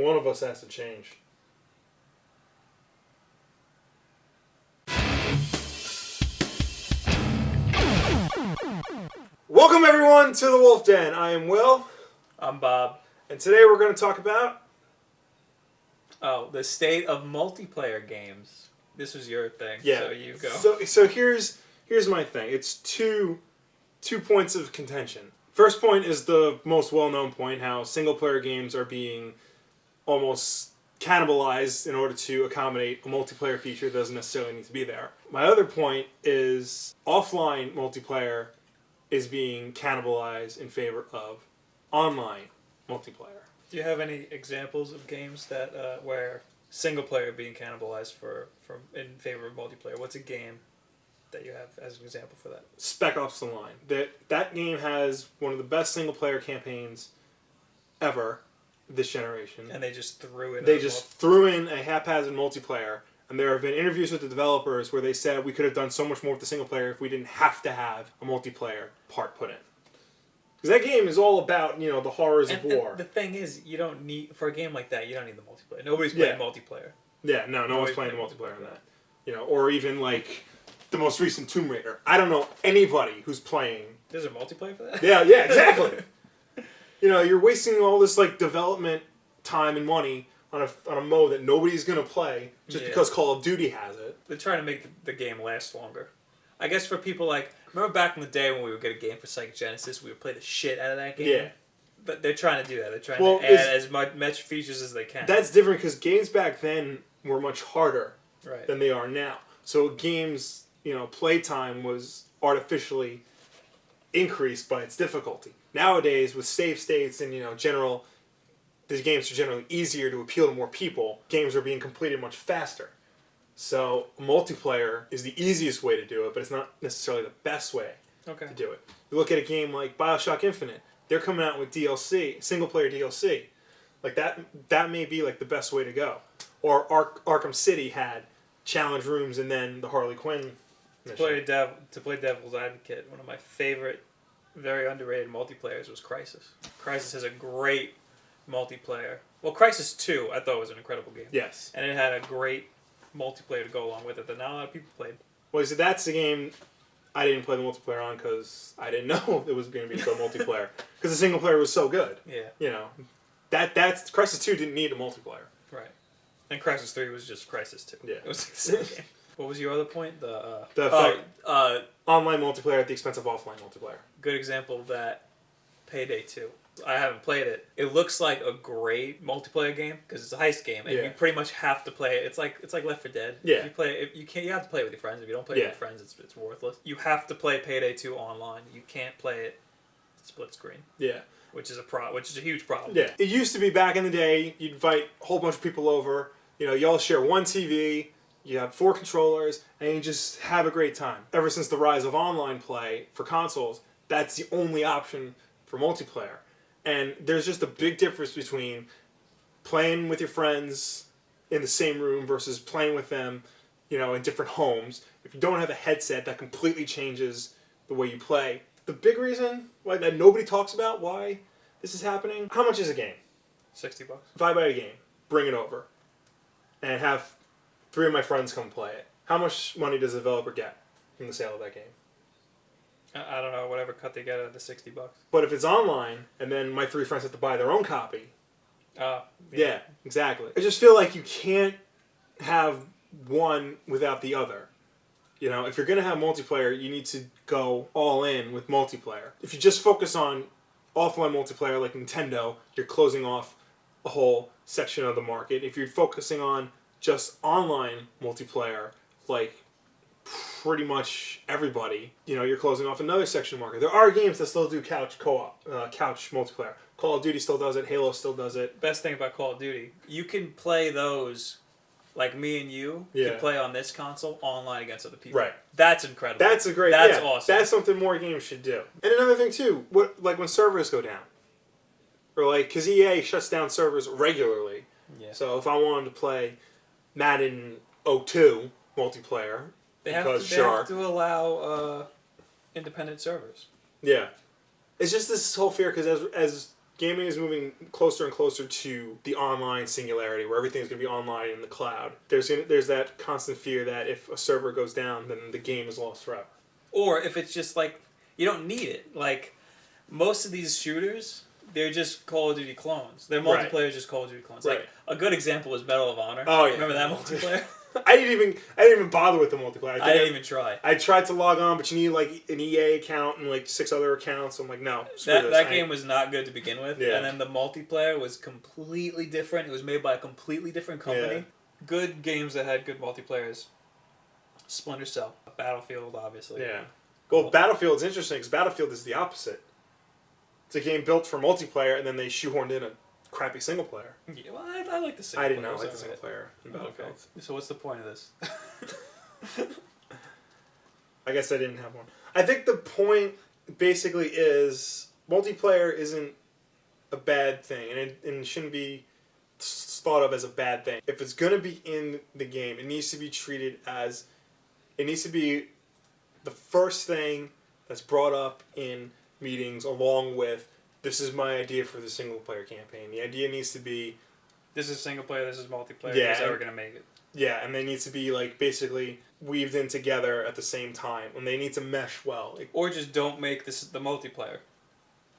One of us has to change. Welcome everyone to the Wulff Den. I am Will. I'm Bob. And today we're going to talk about... the state of multiplayer games. This was your thing, Yeah. so you go. So here's my thing. It's two points of contention. First point is the most well-known point, how single-player games are being almost cannibalized in order to accommodate a multiplayer feature that doesn't necessarily need to be there. My other point is offline multiplayer is being cannibalized in favor of online multiplayer. Do you have any examples of games that where single-player being cannibalized in favor of multiplayer? What's a game that you have as an example for that? Spec Ops: The Line. That game has one of the best single-player campaigns ever this generation. And they just threw in... threw in a haphazard multiplayer, and there have been interviews with the developers where they said we could have done so much more with the single-player if we didn't have to have a multiplayer part put in. Because that game is all about, the horrors of war. And the thing is, you don't need... For a game like that, you don't need the multiplayer. Nobody's playing multiplayer. Yeah, no one's playing the multiplayer on that. Or even, the most recent Tomb Raider. I don't know anybody who's playing... There's a multiplayer for that? Yeah, exactly. You're wasting all this, development time and money on a mode that nobody's going to play just because Call of Duty has it. They're trying to make the game last longer. I guess for people remember back in the day when we would get a game for Sega Genesis, we would play the shit out of that game? Yeah. But they're trying to do that. They're trying to add as much features as they can. That's different because games back then were much harder than they are now. So games, playtime was artificially increased by its difficulty. Nowadays, with save states and, these games are generally easier to appeal to more people. Games are being completed much faster. So multiplayer is the easiest way to do it, but it's not necessarily the best way to do it. You look at a game like BioShock Infinite. They're coming out with DLC, single-player DLC. That may be the best way to go. Or Arkham City had challenge rooms and then the Harley Quinn mission. To play Devil's Advocate, one of my favorite, very underrated multiplayers was Crysis. Crysis has a great multiplayer. Well, Crysis 2, I thought was an incredible game. Yes. And it had a great multiplayer to go along with it that not a lot of people played. Well, so that's the game I didn't play the multiplayer on because I didn't know it was going to be so multiplayer. Because the single player was so good. Yeah. That's Crysis 2 didn't need a multiplayer. Right. And Crysis 3 was just Crysis 2. Yeah. It was the same game. What was your other point? Online multiplayer at the expense of offline multiplayer. Good example of that, Payday 2. I haven't played it. It looks like a great multiplayer game because it's a heist game, and you pretty much have to play it. It's like Left 4 Dead. Yeah. You have to play it with your friends. If you don't play it with your friends, it's worthless. You have to play Payday 2 online. You can't play it split screen. Yeah. Which is a huge problem. Yeah. It used to be back in the day. You'd invite a whole bunch of people over. Y'all share one TV. You have 4 controllers, and you just have a great time. Ever since the rise of online play for consoles, that's the only option for multiplayer. And there's just a big difference between playing with your friends in the same room versus playing with them, in different homes. If you don't have a headset, that completely changes the way you play. The big reason that nobody talks about why this is happening, how much is a game? $60. If I buy a game, bring it over, and have 3 of my friends come play it, how much money does the developer get from the sale of that game? I don't know, whatever cut they get out of the $60. But if it's online, and then my 3 friends have to buy their own copy. Yeah, exactly. I just feel like you can't have one without the other. If you're going to have multiplayer, you need to go all in with multiplayer. If you just focus on offline multiplayer like Nintendo, you're closing off a whole section of the market. If you're focusing on just online multiplayer, like pretty much everybody, you're closing off another section of the market. There are games that still do couch co-op, couch multiplayer. Call of Duty still does it. Halo still does it. Best thing about Call of Duty, you can play those, like me and you, can play on this console online against other people. Right. That's incredible. That's awesome. That's something more games should do. And another thing too, when servers go down, or because EA shuts down servers regularly. Yeah. So if I wanted to play Madden 02 multiplayer, they have to allow independent servers. Yeah. It's just this whole fear because as gaming is moving closer and closer to the online singularity, where everything's going to be online in the cloud. There's that constant fear that if a server goes down, then the game is lost forever. Or if it's just like, you don't need it. Like, most of these shooters, they're just Call of Duty clones. Their multiplayer is just Call of Duty clones. Right. Like, a good example was Medal of Honor. Oh, yeah. Remember that multiplayer? I didn't even bother with the multiplayer. I didn't even try. I tried to log on, but you need like an EA account and like 6 other accounts. I'm like, no. That game was not good to begin with. Yeah. And then the multiplayer was completely different. It was made by a completely different company. Yeah. Good games that had good multiplayers. Splinter Cell. Battlefield, obviously. Yeah. Well, Battlefield's interesting because Battlefield is the opposite. It's a game built for multiplayer, and then they shoehorned in a crappy single player. Yeah, well, I like the single player. I did not like the single player in Battlefield. Okay. So what's the point of this? I guess I didn't have one. I think the point basically is multiplayer isn't a bad thing, and it shouldn't be thought of as a bad thing. If it's going to be in the game, it needs to be treated as... It needs to be the first thing that's brought up in meetings along with, this is my idea for the single player campaign. The idea needs to be... This is single player, this is multiplayer, yeah, this is how we're going to make it. Yeah, and they need to be like basically weaved in together at the same time, and they need to mesh well. Or just don't make this the multiplayer.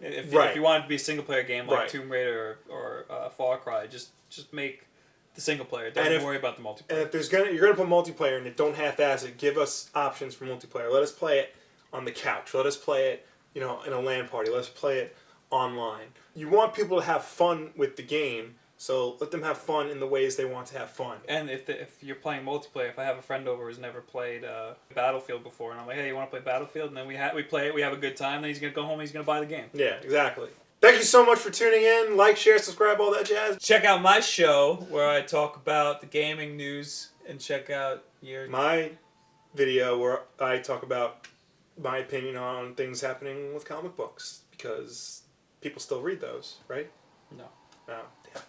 If you want it to be a single player game like Tomb Raider or Far Cry, just make the single player. Don't worry about the multiplayer. And if you're gonna put multiplayer in it, don't half-ass it. Give us options for multiplayer. Let us play it on the couch. Let us play it, in a LAN party. Let us play it online. You want people to have fun with the game. So let them have fun in the ways they want to have fun. And if you're playing multiplayer, if I have a friend over who's never played Battlefield before, and I'm like, hey, you want to play Battlefield? And then we play it, we have a good time, then he's going to go home and he's going to buy the game. Yeah, exactly. Thank you so much for tuning in. Like, share, subscribe, all that jazz. Check out my show where I talk about the gaming news, and check out my video where I talk about my opinion on things happening with comic books, because people still read those, right? No. Oh, yeah.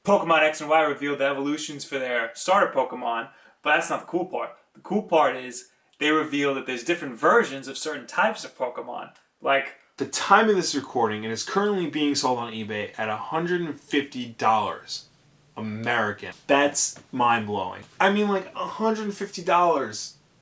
Pokemon X and Y revealed the evolutions for their starter Pokemon, but that's not the cool part. The cool part is they reveal that there's different versions of certain types of Pokemon. Like, the time of this recording, it is currently being sold on eBay at $150 American. That's mind-blowing. I mean, like, $150